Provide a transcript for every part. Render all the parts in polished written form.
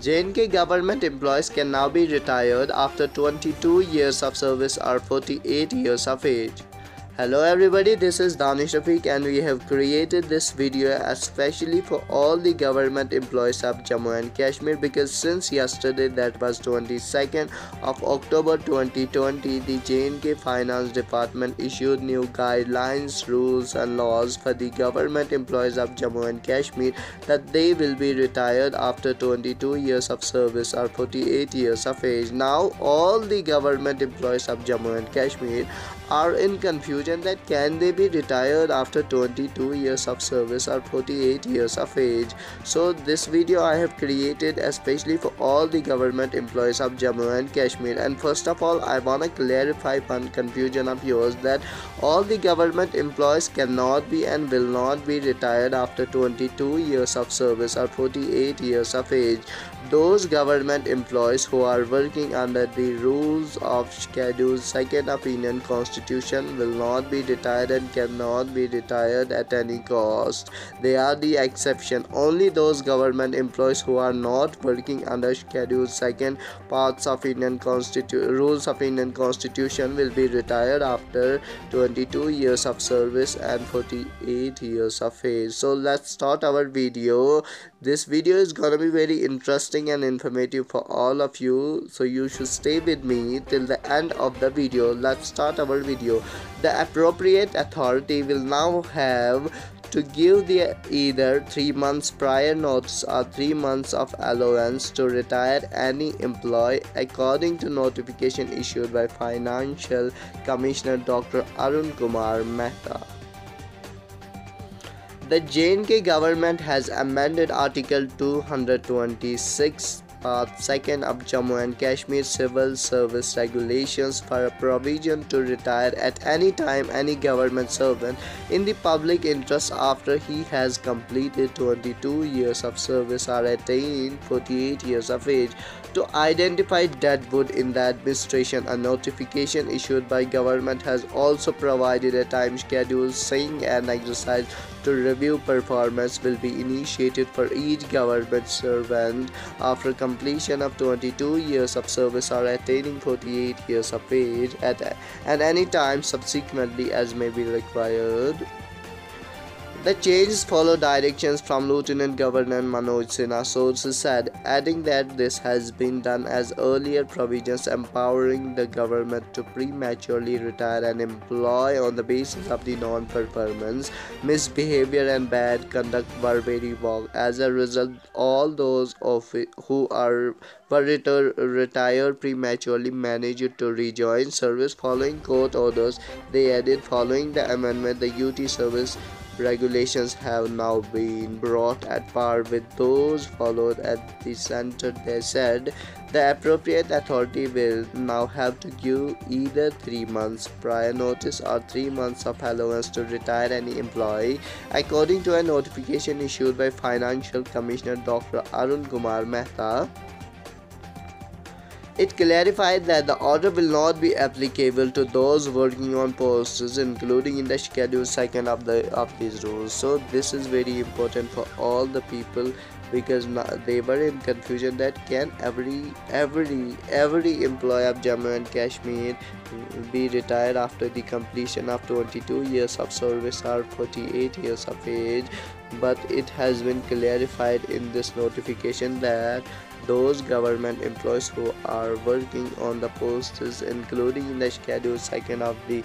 J&K government employees can now be retired after 22 years of service or 48 years of age. Hello everybody, this is Danish Rafiq and we have created this video especially for all the government employees of Jammu and Kashmir, because since yesterday, that was 22nd of October 2020, the J&K Finance Department issued new guidelines, rules and laws for the government employees of Jammu and Kashmir that they will be retired after 22 years of service or 48 years of age. Now all the government employees of Jammu and Kashmir are in confusion that can they be retired after 22 years of service or 48 years of age. So this video I have created especially for all the government employees of Jammu and Kashmir. And first of all, I want to clarify one confusion of yours, that all the government employees cannot be and will not be retired after 22 years of service or 48 years of age. Those government employees who are working under the rules of Schedule 2nd of Indian Constitution will not be retired and cannot be retired at any cost. They are the exception. Only those government employees who are not working under Schedule 2nd parts of rules of Indian Constitution will be retired after 22 years of service and 48 years of age. So let's start our video. This video is gonna be very interesting and informative for all of you, so you should stay with me till the end of the video. Let's start our video. The appropriate authority will now have to give the either 3 months prior notice or 3 months of allowance to retire any employee according to notification issued by Financial Commissioner Dr. Arun Kumar Mehta. The J&K government has amended Article 226 Part 2nd of Jammu and Kashmir Civil Service Regulations for a provision to retire at any time any government servant in the public interest after he has completed 22 years of service or attained 48 years of age. To identify deadwood in the administration, a notification issued by government has also provided a time schedule saying an exercise to review performance will be initiated for each government servant after completion of 22 years of service or attaining 48 years of age at any time subsequently as may be required. The changes follow directions from Lieutenant Governor Manoj Sinha, sources said, adding that this has been done as earlier provisions empowering the government to prematurely retire an employee on the basis of the non-performance, misbehavior and bad conduct were very vague. As a result, all those who were retired prematurely managed to rejoin service following court orders. They added, following the amendment, the UT service regulations have now been brought at par with those followed at the center. They said the appropriate authority will now have to give either 3 months prior notice or 3 months of allowance to retire any employee according to a notification issued by Financial Commissioner Dr. Arun Kumar Mehta. It clarified that the order will not be applicable to those working on posts including in the Schedule 2nd of these rules. So this is very important for all the people, because they were in confusion that can every employee of Jammu and Kashmir be retired after the completion of 22 years of service or 48 years of age. But it has been clarified in this notification that those government employees who are working on the posts including in the Schedule 2nd of the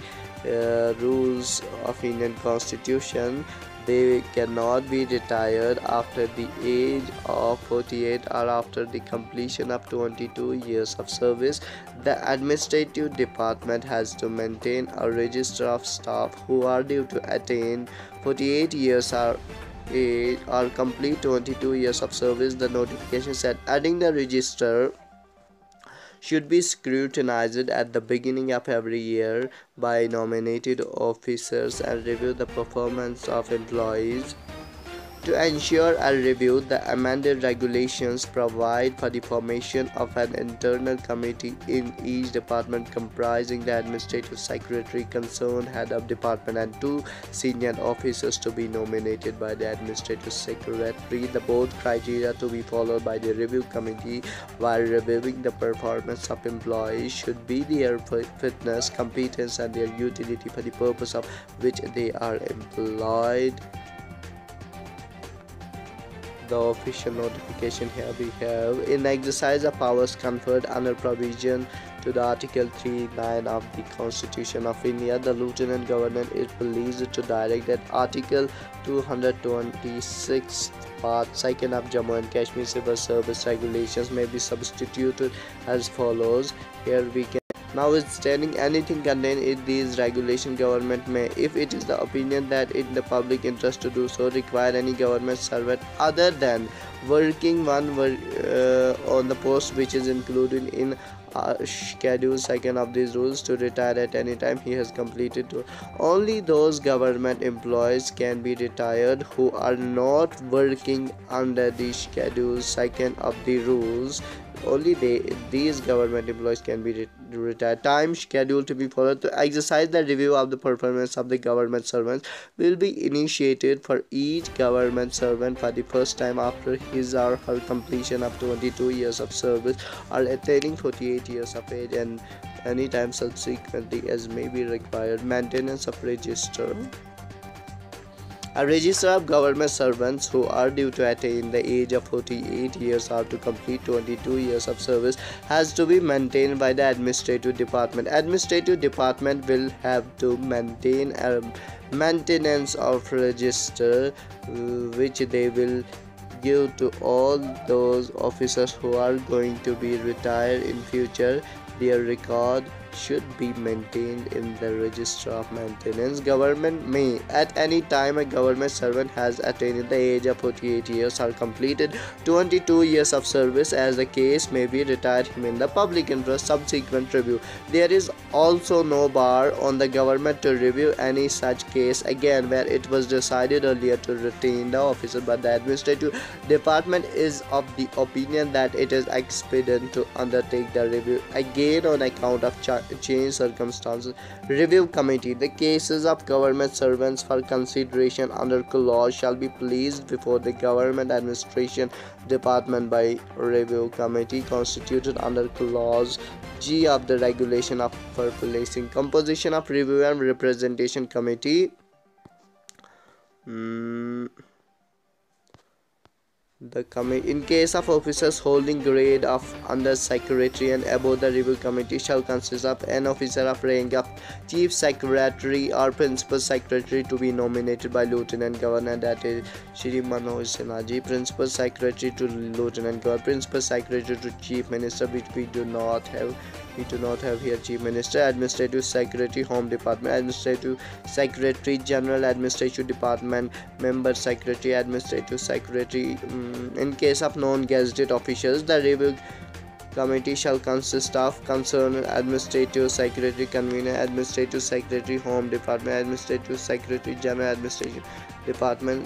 rules of Indian Constitution, they cannot be retired after the age of 48 or after the completion of 22 years of service. The administrative department has to maintain a register of staff who are due to attain 48 years or complete 22 years of service. The notification said, adding the register should be scrutinized at the beginning of every year by nominated officers and review the performance of employees To ensure a review, the amended regulations provide for the formation of an internal committee in each department comprising the administrative secretary, concerned head of department, and 2 senior officers to be nominated by the administrative secretary. The board criteria to be followed by the review committee while reviewing the performance of employees should be their fitness, competence, and their utility for the purpose of which they are employed. The official notification here we have: in exercise of powers conferred under provision to the Article 39 of the Constitution of India, the Lieutenant Governor is pleased to direct that Article 226 Part 2 of Jammu and Kashmir Civil Service Regulations may be substituted as follows. Here we can notwithstanding anything contained in these regulations, government may, if it is the opinion that it in the public interest to do so, require any government servant other than working on the post which is included in Schedule 2 of these rules to retire at any time he has completed. Only those government employees can be retired who are not working under the Schedule 2 of the rules. Only these government employees can be retired. Time schedule to be followed to exercise the review of the performance of the government servants will be initiated for each government servant for the first time after his or her completion of 22 years of service or attaining 48 years of age, and any time subsequently as may be required. Maintenance of register. A register of government servants who are due to attain the age of 48 years or to complete 22 years of service has to be maintained by the administrative department. Administrative department will have to maintain a maintenance of register which they will give to all those officers who are going to be retired in future. Their record should be maintained in the register of maintenance. Government may, at any time a government servant has attained the age of 48 years or completed 22 years of service, as the case may be, retire him in the public interest. Subsequent review. There is also no bar on the government to review any such case again where it was decided earlier to retain the officer, but the administrative department is of the opinion that it is expedient to undertake the review again on account of change circumstances. Review committee. The cases of government servants for consideration under clause shall be placed before the government administration department by review committee constituted under clause G of the regulation of for placing. Composition of review and representation committee. In case of officers holding grade of under secretary and above, the review committee shall consist of an officer of rank of chief secretary or principal secretary to be nominated by lieutenant governor, that is Shri Manoj Sinha ji. Principal secretary to lieutenant governor, principal secretary to chief minister, which we do not have here chief minister. Administrative secretary, home department. Administrative secretary, general administrative department. Member secretary, administrative secretary. In case of non-gazetted officials, the review committee shall consist of concerned administrative secretary, convener, administrative secretary, home department, administrative secretary, general administrative department,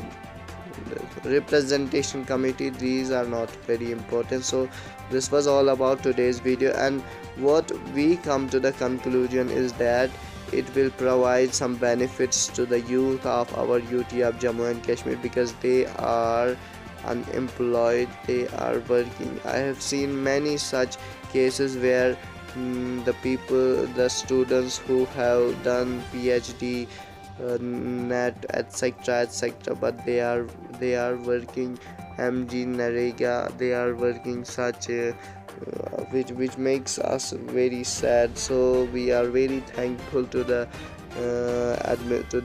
representation committee. These are not very important. So this was all about today's video, and what we come to the conclusion is that it will provide some benefits to the youth of our UT of Jammu and Kashmir, because they are unemployed, they are working. I have seen many such cases where the students who have done PhD, net, etc., but they are working MG Narega, they are working such which makes us very sad. So we are very thankful to the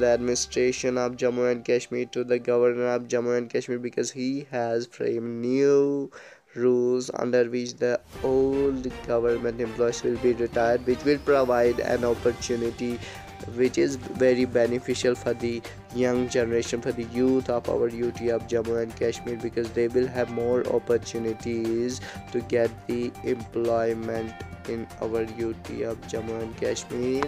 administration of Jammu and Kashmir, to the governor of Jammu and Kashmir, because he has framed new rules under which the old government employees will be retired, which will provide an opportunity which is very beneficial for the young generation, for the youth of our UT of Jammu and Kashmir, because they will have more opportunities to get the employment in our UT of Jammu and Kashmir.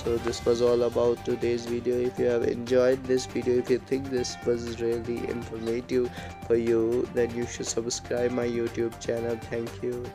So this was all about today's video. If you have enjoyed this video, if you think this was really informative for you, then you should subscribe my YouTube channel. Thank you.